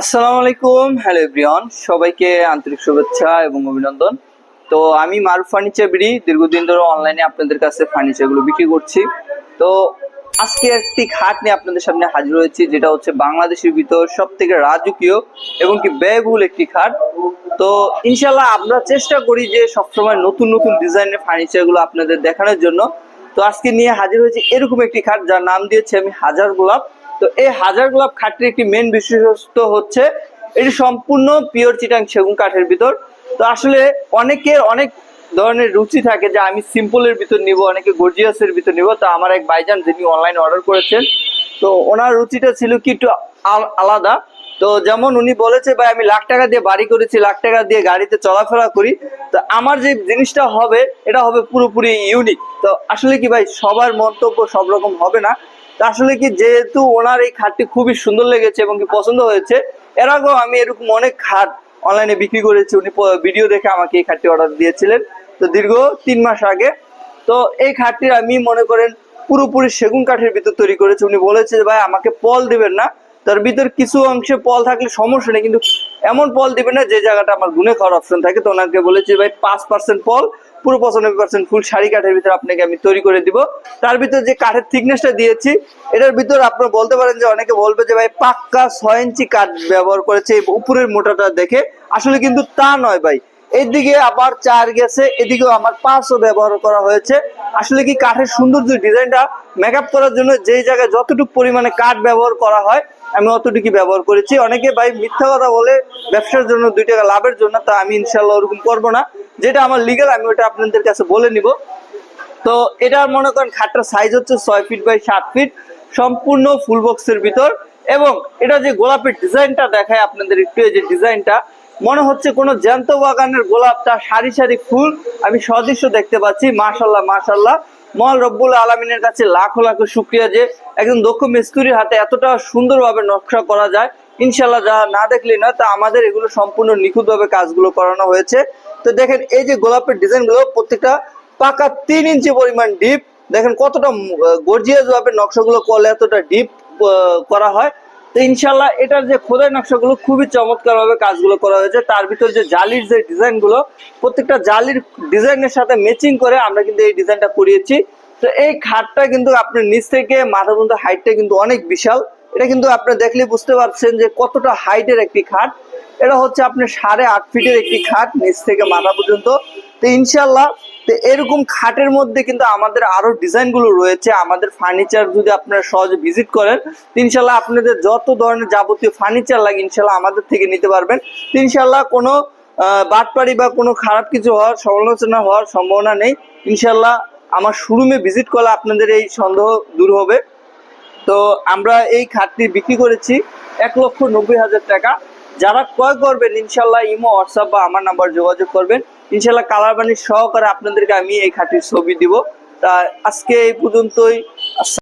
আসসালামু আলাইকুম, hello everyone, সবাইকে আন্তরিক শুভেচ্ছা এবং অভিনন্দন। তো আমি মারুফ ফার্নিচার বিডি দীর্ঘদিন ধরে অনলাইনে আপনাদের কাছে ফার্নিচারগুলো বিক্রি করছি। তো আজকে একটি খাট নিয়ে আপনাদের সামনে হাজির হয়েছি, যেটা হচ্ছে বাংলাদেশের ভিতর সব থেকে রাজকীয় এবং কি ব্যয়বহুল একটি খাট। তো ইনশাল্লাহ আমরা চেষ্টা করি যে সবসময় নতুন নতুন ডিজাইনের ফার্নিচারগুলো আপনাদের দেখানোর জন্য। তো আজকে নিয়ে হাজির হয়েছি এরকম একটি খাট, যার নাম দিয়েছি আমি হাজার গোলাপ। তো এই হাজার গোলাপ খাটটির একটি মেন বিশেষত্ব হচ্ছে এটি সম্পূর্ণ পিওর চিটাং সেগুন কাঠের ভিতর। তো আসলে অনেকের অনেক ধরনের রুচি থাকে যে আমি সিম্পলের ভিতর নিব, অনেকে গর্জিয়াসের ভিতর নিব। তো আমার এক ভাইজান যিনি অনলাইনে অর্ডার করেছেন, তো ওনার রুচিটা ছিল কি একটু আলাদা। তো যেমন উনি বলেছে, ভাই আমি লাখ টাকা দিয়ে বাড়ি করেছি, লাখ টাকা দিয়ে গাড়িতে চলাফেরা করি, তো আমার যে জিনিসটা হবে এটা হবে পুরোপুরি ইউনিক। তো আসলে কি ভাই, সবার মন্তব্য সব রকম হবে না। তা আসলে কি, যেহেতু ওনার এই খাটটি খুবই সুন্দর লেগেছে এবং কি পছন্দ হয়েছে, এর আগেও আমি এরকম অনেক খাট অনলাইনে বিক্রি করেছি। উনি ভিডিও দেখে আমাকে এই খাটটি অর্ডার দিয়েছিলেন, তো দীর্ঘ 3 মাস আগে। তো এই খাটটি আমি মনে করেন পুরোপুরি সেগুন কাঠের ভিতর তৈরি করেছি। উনি বলেছে যে ভাই আমাকে পল দিবেন না, তার ভিতর কিছু অংশে পল থাকলে সমস্যা নেই, কিন্তু এমন পল দিবেন না যে জায়গাটা আমার গুনে খাওয়ার অপশন থাকে। তো ওনাকে বলেছি ভাই 5% পল, পুরো 95% ফুল শাড়ি কাঠের ভিতরে আপনাকে আমি তৈরি করে দিব। তার ভিতর যে কাঠের থিকনেসটা দিয়েছি, এটার ভিতর আপনারা বলতে পারেন যে অনেকে বলবে যে ভাই পাক্কা 6 ইঞ্চি কাঠ ব্যবহার করেছে উপরের মোটাটা দেখে। আসলে কিন্তু তা নয় ভাই, এদিকে আবার 4 গেছে, এদিকেও আমার 5ও ব্যবহার করা হয়েছে। আসলে কি কাঠের সৌন্দর্য ডিজাইনটা মেকআপ করার জন্য যেই জায়গায় যতটুকু পরিমাণে কাঠ ব্যবহার করা হয় আমি অতটুকু ব্যবহার করেছি। অনেকে ভাই মিথ্যা কথা বলে ব্যবসার জন্য 2 টাকা লাভের জন্য, তা আমি ইনশাল্লাহ ওরকম করবো না। যেটা আমার লিগ্যাল আমি ওটা আপনাদের কাছে বলে নিব। তো এটা মনে করেন খাটটার সাইজ হচ্ছে 6 ফিট বাই 7 ফিট, সম্পূর্ণ ফুল বক্সের ভিতর। এবং এটা যে গোলাপের ডিজাইনটা দেখায় আপনাদের একটু, এই যে ডিজাইনটা মনে হচ্ছে কোনো জ্যান্ত বাগানের গোলাপটা সারি সারি ফুল আমি সদৃশ্য দেখতে পাচ্ছি। মাশাল্লাহ মাশাল্লাহ, মহান রব্বুল আলমিনের কাছে লাখো লাখো শুক্রিয়া যে একজন দক্ষ মিস্ত্রির হাতে এতটা সুন্দরভাবে নকশা করা যায়। ইনশাল্লাহ যা না দেখলে না, তা আমাদের এগুলো সম্পূর্ণ নিখুঁতভাবে কাজগুলো করানো হয়েছে। তো দেখেন এই যে গোলাপের ডিজাইনগুলো প্রত্যেকটা পাকা 3 ইঞ্চি পরিমাণ ডিপ। দেখেন কতটা গর্জিয়াস ভাবে নকশাগুলো করলে এতটা ডিপ করা হয়। তো ইনশাল্লাহ এটার যে খোদাই নকশাগুলো খুবই চমৎকার ভাবে কাজগুলো করা হয়েছে। তার ভিতর যে জালির যে ডিজাইনগুলো, প্রত্যেকটা জালির ডিজাইনের সাথে ম্যাচিং করে আমরা কিন্তু এই ডিজাইনটা করিয়েছি। তো এই খাটটা কিন্তু আপনার নিচ থেকে মাথা পর্যন্ত হাইটটা কিন্তু অনেক বিশাল। এটা কিন্তু আপনি দেখলে বুঝতে পারছেন যে কতটা হাইটের একটি খাট। এটা হচ্ছে আপনার 8.5 ফিটের একটি খাট নিচ থেকে মাথা পর্যন্ত। তো ইনশাল্লাহ তো এরকম খাটের মধ্যে কিন্তু আমাদের আরো ডিজাইন গুলো রয়েছে। আমাদের ফার্নিচার যদি আপনারা সহজে ভিজিট করেন, ইনশাল্লাহ আপনাদের যত ধরনের যাবতীয় ফার্নিচার লাগে ইনশাল্লাহ আমাদের থেকে নিতে পারবেন। ইনশাল্লাহ কোনো বাটপাড়ি বা কোনো খারাপ কিছু হওয়ার সমালোচনা হওয়ার সম্ভাবনা নেই। ইনশাল্লাহ আমার শোরুমে ভিজিট করলে আপনাদের এই সন্দেহ দূর হবে। তো আমরা এই খাটটি বিক্রি করেছি 1,90,000 টাকা। যারা ক্রয় করবেন ইনশাল্লাহ ইমো, হোয়াটসঅ্যাপ বা আমার নাম্বার যোগাযোগ করবেন। ইনশাল্লাহ কালার বানিশ সহকারে আপনাদেরকে আমি এই খাটটির ছবি দিব। তা আজকে এই পর্যন্তই।